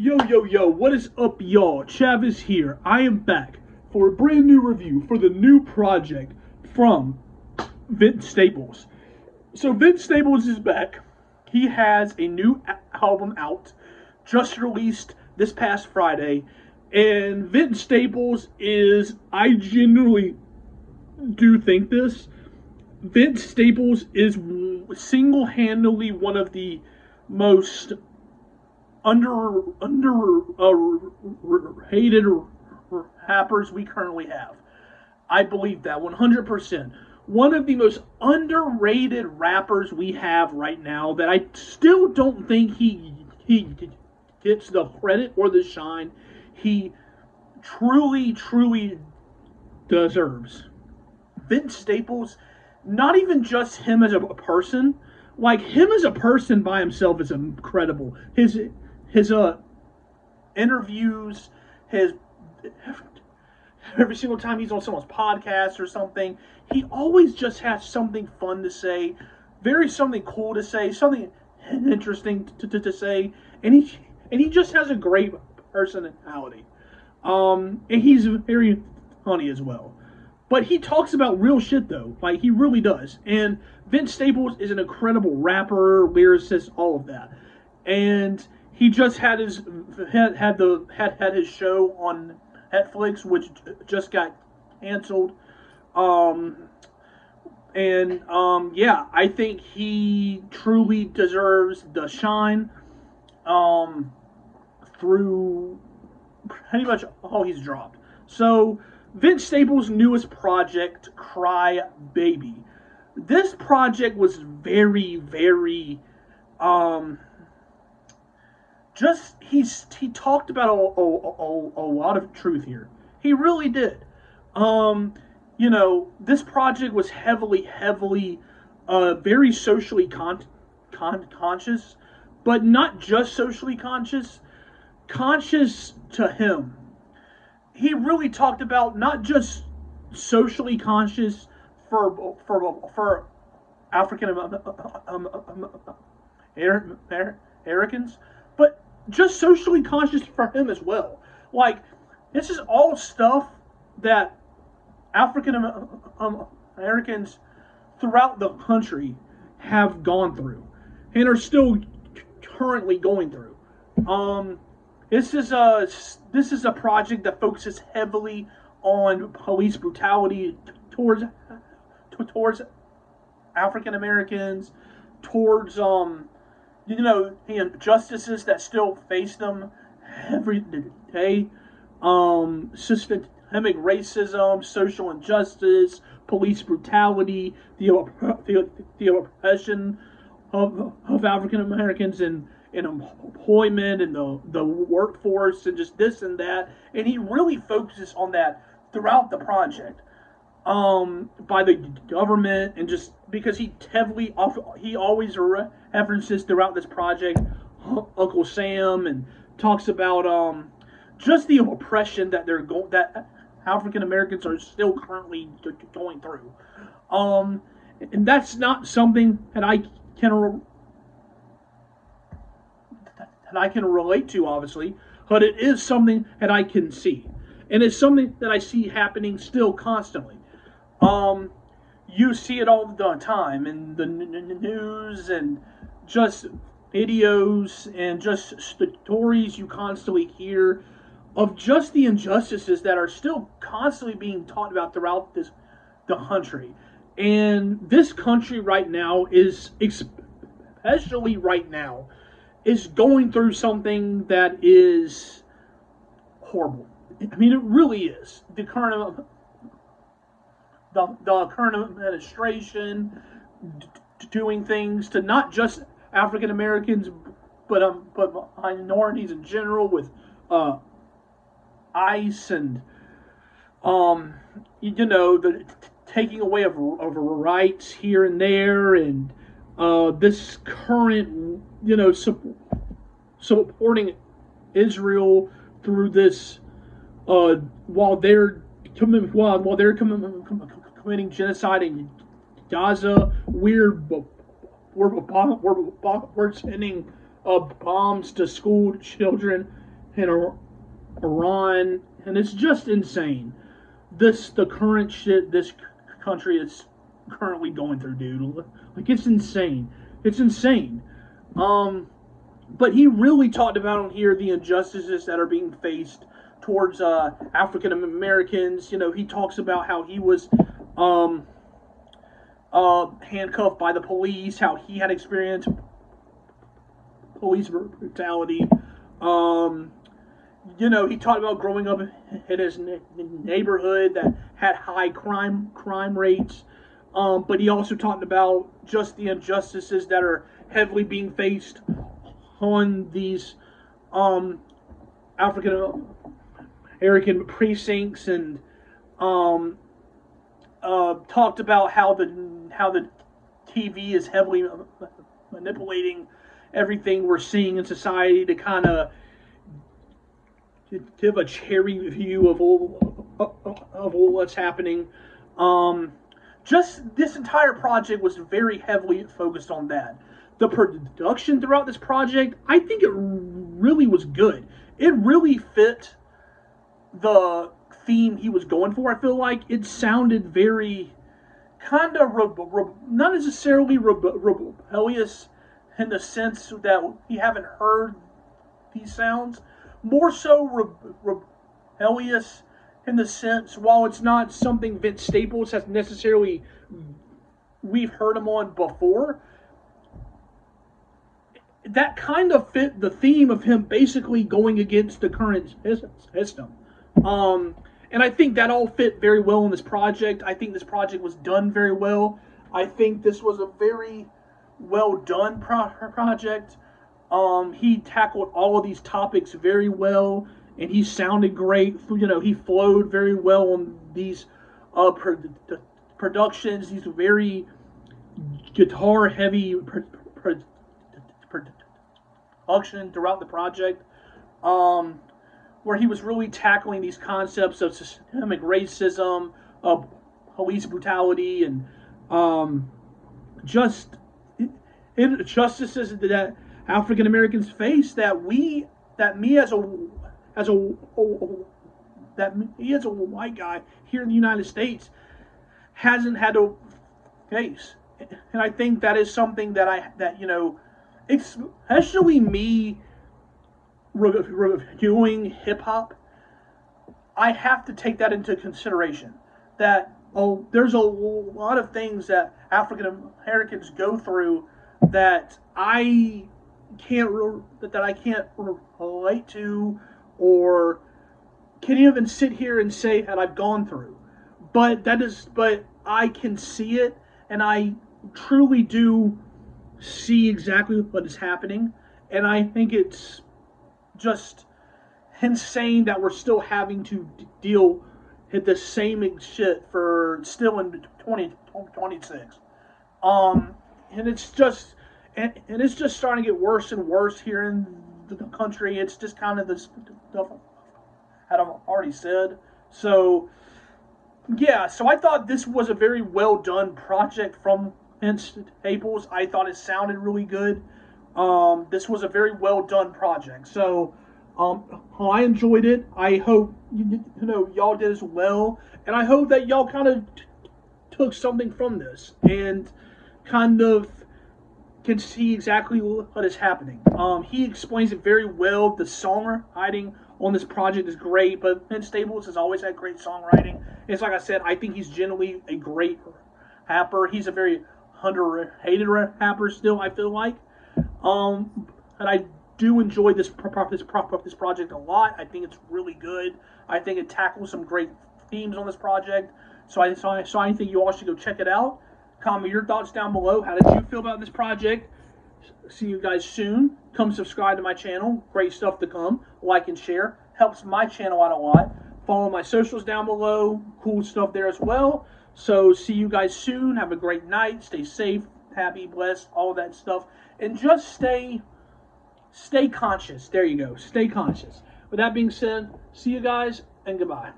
Yo, yo, yo, what is up, y'all? Chavis here. I am back for a brand new review for the new project from Vince Staples. So, Vince Staples is back. He has a new album out, just released this past Friday. And Vince Staples is, I genuinely do think this. Vince Staples is single handedly one of the most underrated rappers we currently have. I believe that 100%. One of the most underrated rappers we have right now that I still don't think he gets the credit or the shine he truly deserves. Vince Staples, not even just him as a person, like him as a person by himself is incredible. His interviews, his every single time he's on someone's podcast or something, he always just has something fun to say, something cool to say, something interesting to say, and he just has a great personality. And he's very funny as well. But he talks about real shit though, like he really does. And Vince Staples is an incredible rapper, lyricist, all of that. And he just had his his show on Netflix, which just got canceled. Yeah, I think he truly deserves the shine through pretty much all he's dropped. So, Vince Staples' newest project, Cry Baby. This project was very he talked about a lot of truth here. He really did. This project was heavily very socially conscious, but not just socially conscious to him. He really talked about not just socially conscious for African Americans, but just socially conscious for him as well. Like, this is all stuff that African Americans throughout the country have gone through and are still currently going through. This is a project that focuses heavily on police brutality towards African Americans, towards the injustices that still face them every day, systemic racism, social injustice, police brutality, the oppression of African Americans in employment and the workforce and just this and that. And he really focuses on that throughout the project. By the government, and just because he always references throughout this project Uncle Sam, and talks about just the oppression that that African Americans are still currently going through. And that's not something that I can relate to, obviously, but it is something that I can see, and it's something that I see happening still constantly. You see it all the time in the news and just videos and just stories you constantly hear of just the injustices that are still constantly being talked about throughout the country. And this country right now especially right now, is going through something that is horrible. I mean, it really is. The current administration doing things to not just African Americans, but minorities in general, with ICE and the taking away of rights here and there, and this current supporting Israel through this while they're committing genocide in Gaza. We're sending bombs to school children in Iran, and it's just insane. The current shit this country is currently going through, dude. Like, it's insane. It's insane. But he really talked about on here the injustices that are being faced towards African Americans. You know, he talks about how he was handcuffed by the police, how he had experienced police brutality. You know, he talked about growing up in his neighborhood that had high crime rates. But he also talked about just the injustices that are heavily being faced on these African American precincts, and talked about how the TV is heavily manipulating everything we're seeing in society to kind of give a cherry view of all what's happening. Just this entire project was very heavily focused on that. The production throughout this project, I think it really was good. It really fit the theme he was going for. I feel like it sounded very kind of not necessarily rebellious in the sense that we haven't heard these sounds. More so rebellious in the sense, while it's not something Vince Staples has necessarily we've heard him on before, that kind of fit the theme of him basically going against the current system. And I think that all fit very well in this project. I think this project was done very well. I think this was a very well done project. He tackled all of these topics very well, and he sounded great. You know, he flowed very well on these productions. These very guitar heavy production throughout the project, where he was really tackling these concepts of systemic racism, of police brutality, and just injustices that African Americans face that me as a white guy here in the United States hasn't had to face. And I think that is something that you know, especially me reviewing hip hop, I have to take that into consideration. That there's a lot of things that African Americans go through that I can't relate to, or can even sit here and say that I've gone through. But I can see it, and I truly do see exactly what is happening, and I think it's just insane that we're still having to deal with the same shit for still in 2026. And it's just starting to get worse and worse here in the country. It's just kind of the stuff that I've already said. So yeah, so I thought this was a very well done project from Vince Staples. I thought it sounded really good. This was a very well done project. So I enjoyed it. I hope you know y'all did as well, and I hope that y'all kind of took something from this and kind of can see exactly what is happening. He explains it very well. The songwriting on this project is great, but Vince Staples has always had great songwriting. It's like I said, I think he's generally a great rapper. He's a very underrated rapper still, I feel like. And I do enjoy this project a lot. I think it's really good. I think it tackles some great themes on this project. So I think you all should go check it out. Comment your thoughts down below. How did you feel about this project? See you guys soon. Come subscribe to my channel. Great stuff to come. Like and share. Helps my channel out a lot. Follow my socials down below. Cool stuff there as well. So see you guys soon. Have a great night. Stay safe, happy, blessed, all that stuff. And just stay conscious. There you go. Stay conscious. With that being said, see you guys and goodbye.